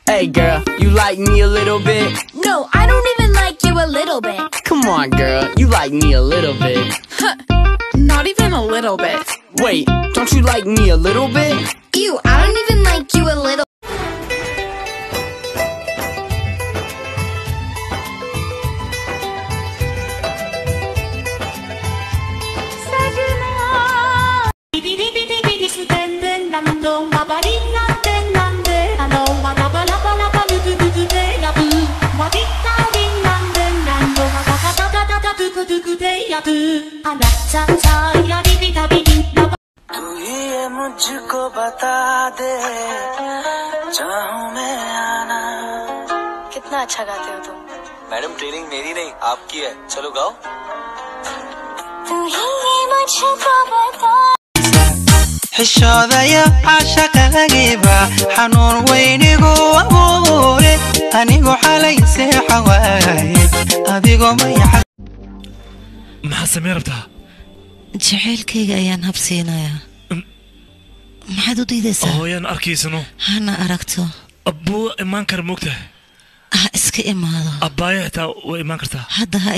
Hey girl, you like me a little bit? No, I don't even like you a little bit. Come on girl, you like me a little bit. Not even a little bit. Wait, don't you like me a little bit? Ew, I don't even like you a little. तू ही मुझको बता दे चाहूं मैं आना। कितना अच्छा गाते हो तुम। मैडम ट्रेनिंग मेरी नहीं आपकी है, चलो गाओ। तू ही मुझको बता xishoodaya caashaqadagiiba xanuun weynigu abuure anigu xalay seexa waaye adigoo mayaxa maxaa samee rabtaa jaceylkayga ayaan habsiinayaa maxaad u diidaysaa hooyaan arkaysano hana aragto abbuu imaan kara moogtahay iska imaado abbaaya xitaa way imaan kartaa hadda ha